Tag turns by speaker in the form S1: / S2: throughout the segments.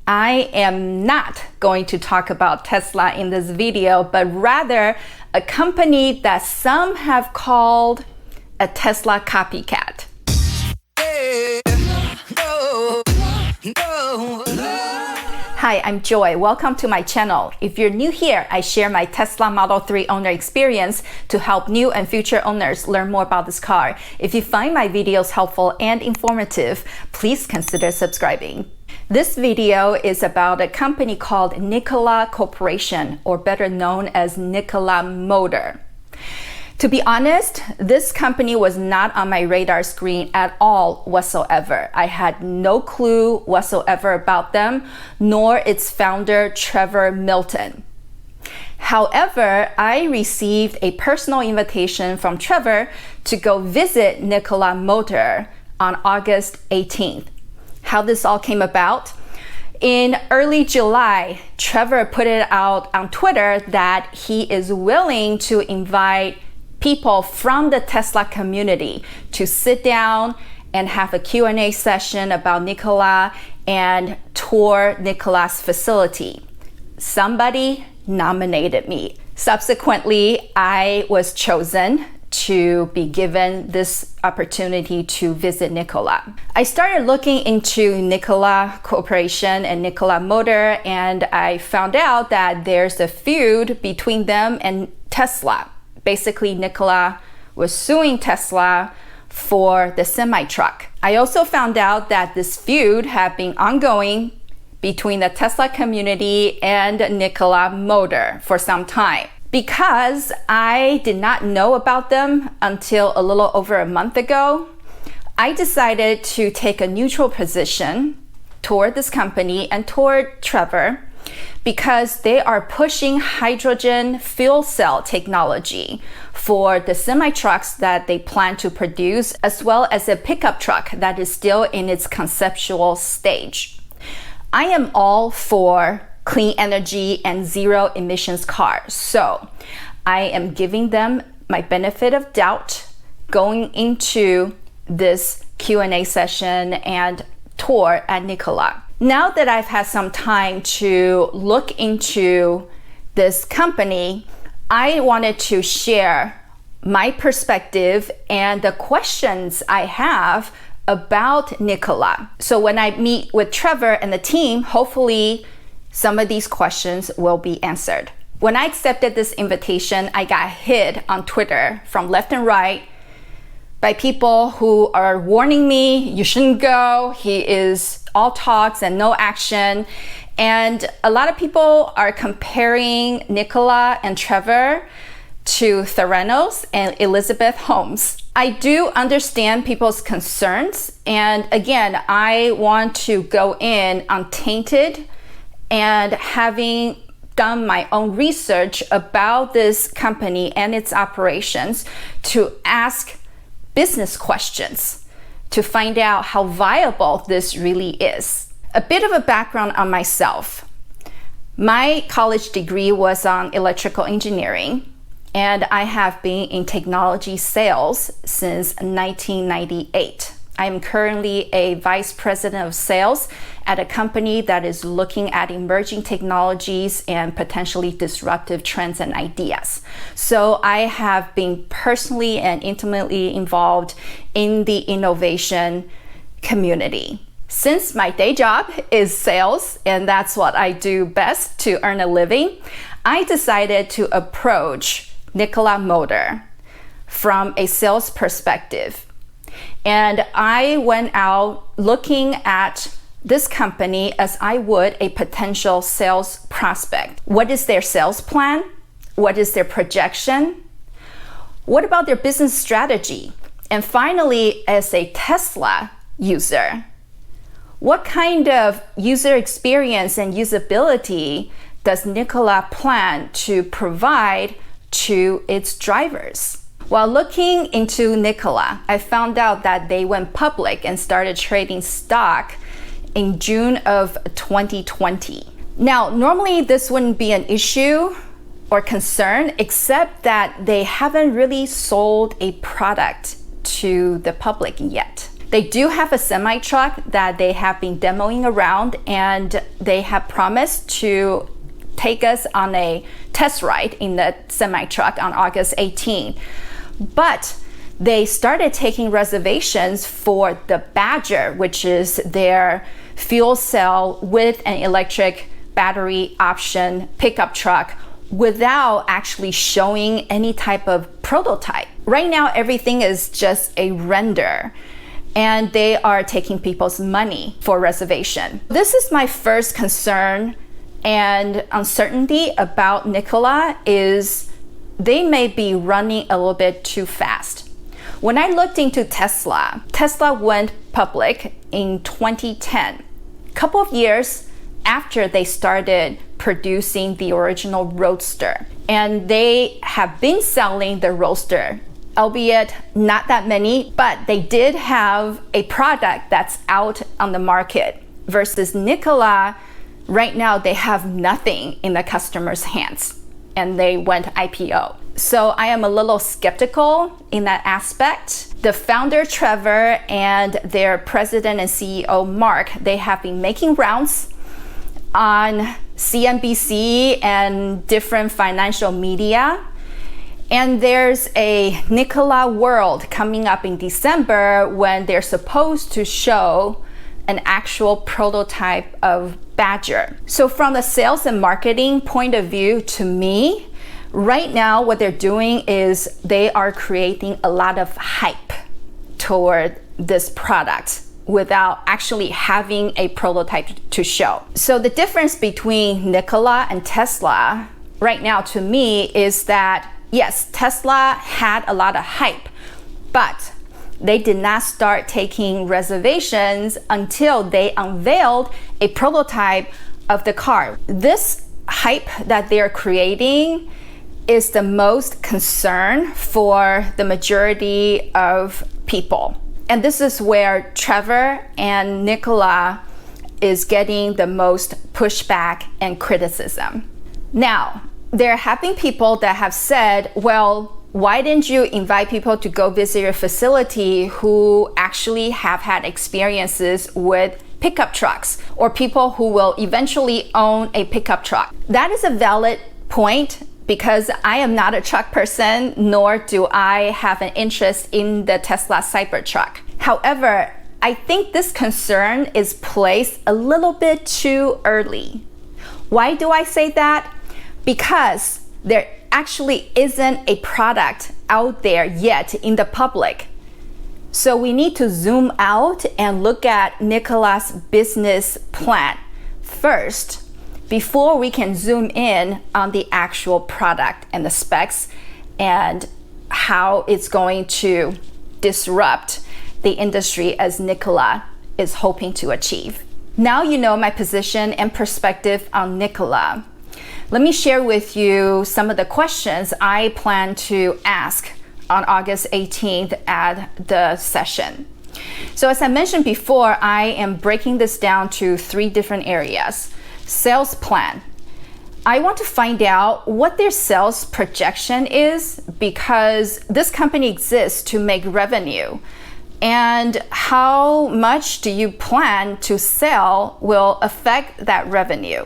S1: I am not going to talk about Tesla in this video, but rather a company that some have called a Tesla copycat. Hi, I'm Joy. Welcome to my channel. If you're new here, I share my Tesla Model 3 owner experience to help new and future owners learn more about this car. If you find my videos helpful and informative, please consider subscribing. This video is about a company called Nikola Corporation, or better known as Nikola Motor. To be honest, this company was not on my radar screen at all whatsoever. I had no clue whatsoever about them, nor its founder, Trevor Milton. However, I received a personal invitation from Trevor to go visit Nikola Motor on August 18th. How this all came about? In early July, Trevor put it out on Twitter that he is willing to invite people from the Tesla community to sit down and have a Q&A session about Nikola and tour Nikola's facility. Somebody nominated me. Subsequently, I was chosen to be given this opportunity to visit Nikola. I started looking into Nikola Corporation and Nikola Motor, and I found out that there's a feud between them and Tesla. Basically, Nikola was suing Tesla for the semi-truck. I also found out that this feud had been ongoing between the Tesla community and Nikola Motor for some time. Because I did not know about them until a little over a month ago, I decided to take a neutral position toward this company and toward Trevor, because they are pushing hydrogen fuel cell technology for the semi-trucks that they plan to produce, as well as a pickup truck that is still in its conceptual stage. I am all for clean energy and zero emissions cars, so I am giving them my benefit of doubt going into this Q&A session and tour at Nikola. Now that I've had some time to look into this company, I wanted to share my perspective and the questions I have about Nikola. So when I meet with Trevor and the team, hopefully some of these questions will be answered. When I accepted this invitation, I got hit on Twitter from left and right by people who are warning me, you shouldn't go, he is all talks and no action. And a lot of people are comparing Nikola and Trevor to Theranos and Elizabeth Holmes. I do understand people's concerns, and again, I want to go in untainted and having done my own research about this company and its operations to ask business questions to find out how viable this really is. A bit of a background on myself. My college degree was on electrical engineering, and I have been in technology sales since 1998. I am currently a vice president of sales at a company that is looking at emerging technologies and potentially disruptive trends and ideas. So I have been personally and intimately involved in the innovation community. Since my day job is sales, and that's what I do best to earn a living, I decided to approach Nikola Motor from a sales perspective. And I went out looking at this company as I would a potential sales prospect. What is their sales plan? What is their projection? What about their business strategy? And finally, as a Tesla user, what kind of user experience and usability does Nikola plan to provide to its drivers? While looking into Nikola, I found out that they went public and started trading stock in June of 2020. Now, normally this wouldn't be an issue or concern, except that they haven't really sold a product to the public yet. They do have a semi-truck that they have been demoing around, and they have promised to take us on a test ride in the semi-truck on August 18. But they started taking reservations for the Badger, which is their fuel cell with an electric battery option pickup truck, without actually showing any type of prototype. Right now, everything is just a render, and they are taking people's money for reservation. This is my first concern and uncertainty about Nikola, is they may be running a little bit too fast. When I looked into Tesla went public in 2010, a couple of years after they started producing the original Roadster. And they have been selling the Roadster, albeit not that many, but they did have a product that's out on the market. Versus Nikola, right now they have nothing in the customer's hands, and they went IPO. So I am a little skeptical in that aspect. The founder, Trevor, and their president and CEO, Mark, they have been making rounds on CNBC and different financial media. And there's a Nikola World coming up in December when they're supposed to show an actual prototype of Badger. So from the sales and marketing point of view, to me, right now what they're doing is they are creating a lot of hype toward this product without actually having a prototype to show. So the difference between Nikola and Tesla right now to me is that, yes, Tesla had a lot of hype, but they did not start taking reservations until they unveiled a prototype of the car. This hype that they're creating is the most concern for the majority of people. And this is where Trevor and Nikola is getting the most pushback and criticism. Now, there have been people that have said, well, why didn't you invite people to go visit your facility who actually have had experiences with pickup trucks, or people who will eventually own a pickup truck? That is a valid point, because I am not a truck person, nor do I have an interest in the Tesla Cybertruck. However, I think this concern is placed a little bit too early. Why do I say that? Because there actually isn't a product out there yet in the public. So we need to zoom out and look at Nikola's business plan first, before we can zoom in on the actual product and the specs and how it's going to disrupt the industry as Nikola is hoping to achieve. Now you know my position and perspective on Nikola. Let me share with you some of the questions I plan to ask on August 18th at the session. So as I mentioned before, I am breaking this down to 3 different areas. Sales plan. I want to find out what their sales projection is, because this company exists to make revenue. And how much do you plan to sell will affect that revenue.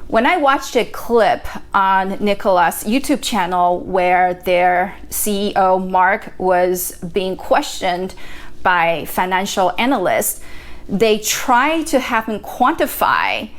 S1: When I watched a clip on Nikola's YouTube channel where their CEO Mark was being questioned by financial analysts, they try to have him quantify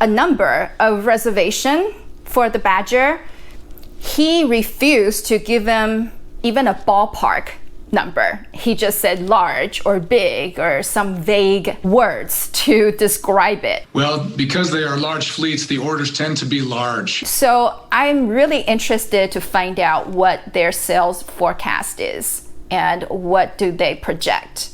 S1: a number of reservation for the Badger. He refused to give him even a ballpark number. He just said large or big or some vague words to describe it.
S2: Well, because they are large fleets, the orders tend to be large.
S1: So I'm really interested to find out what their sales forecast is and what do they project.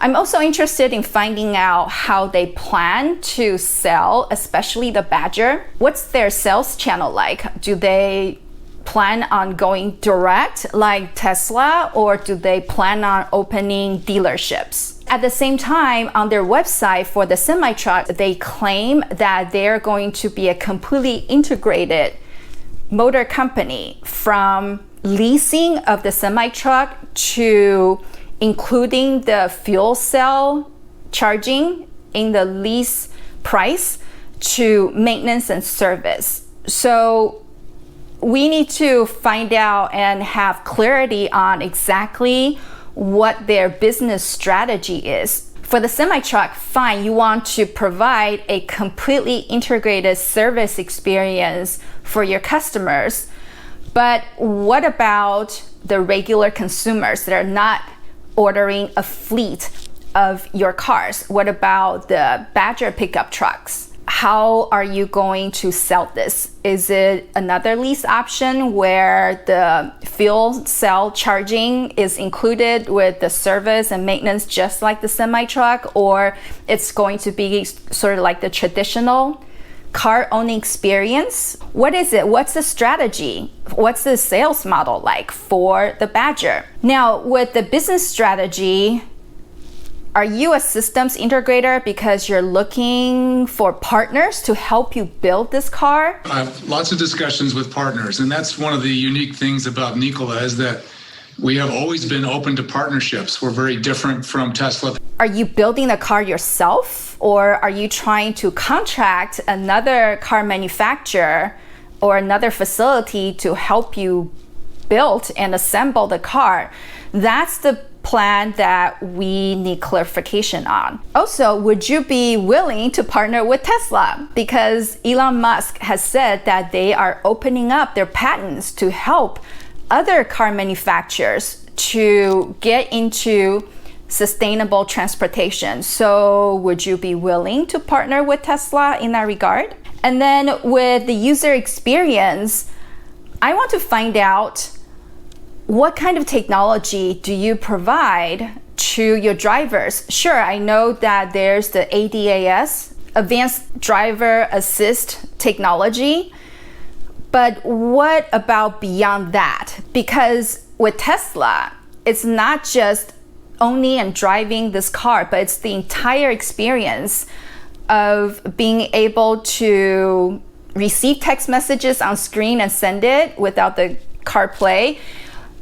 S1: I'm also interested in finding out how they plan to sell, especially the Badger. What's their sales channel like? Do they plan on going direct like Tesla, or do they plan on opening dealerships? At the same time, on their website for the semi-truck, they claim that they're going to be a completely integrated motor company, from leasing of the semi-truck to including the fuel cell charging in the lease price to maintenance and service. So we need to find out and have clarity on exactly what their business strategy is. For the semi-truck, fine, you want to provide a completely integrated service experience for your customers. But what about the regular consumers that are not ordering a fleet of your cars? What about the Badger pickup trucks? How are you going to sell this? Is it another lease option where the fuel cell charging is included with the service and maintenance just like the semi-truck, or it's going to be sort of like the traditional car owning experience? What is it? What's the strategy? What's the sales model like for the Badger? Now, with the business strategy, are you a systems integrator because you're looking for partners to help you build this car?
S2: I have lots of discussions with partners, and that's one of the unique things about Nikola is that we have always been open to partnerships. We're very different from Tesla.
S1: Are you building the car yourself, or are you trying to contract another car manufacturer or another facility to help you build and assemble the car? That's the plan that we need clarification on. Also, would you be willing to partner with Tesla? Because Elon Musk has said that they are opening up their patents to help other car manufacturers to get into sustainable transportation. So would you be willing to partner with Tesla in that regard? And then with the user experience, I want to find out what kind of technology do you provide to your drivers? Sure, I know that there's the ADAS, Advanced Driver Assist technology, but what about beyond that? Because with Tesla, it's not just owning and driving this car, but it's the entire experience of being able to receive text messages on screen and send it without the CarPlay.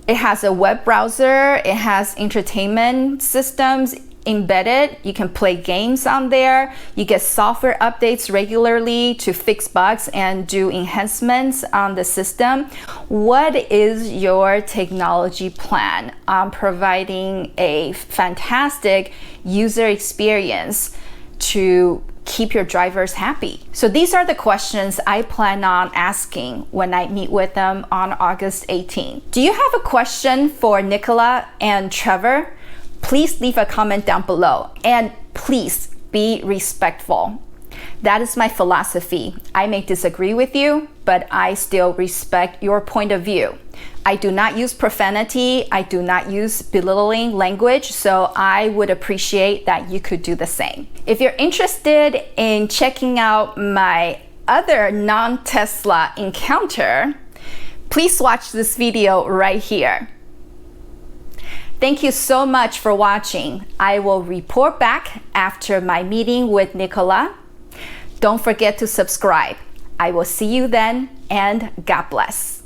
S1: It has a web browser, it has entertainment systems embedded. You can play games on there. You get software updates regularly to fix bugs and do enhancements on the system. What is your technology plan on providing a fantastic user experience to keep your drivers happy? So these are the questions I plan on asking when I meet with them on August 18th. Do you have a question for Nikola and Trevor? Please leave a comment down below, and please be respectful. That is my philosophy. I may disagree with you, but I still respect your point of view. I do not use profanity. I do not use belittling language, so I would appreciate that you could do the same. If you're interested in checking out my other non-Tesla encounter, please watch this video right here. Thank you so much for watching. I will report back after my meeting with Nikola. Don't forget to subscribe. I will see you then, and God bless.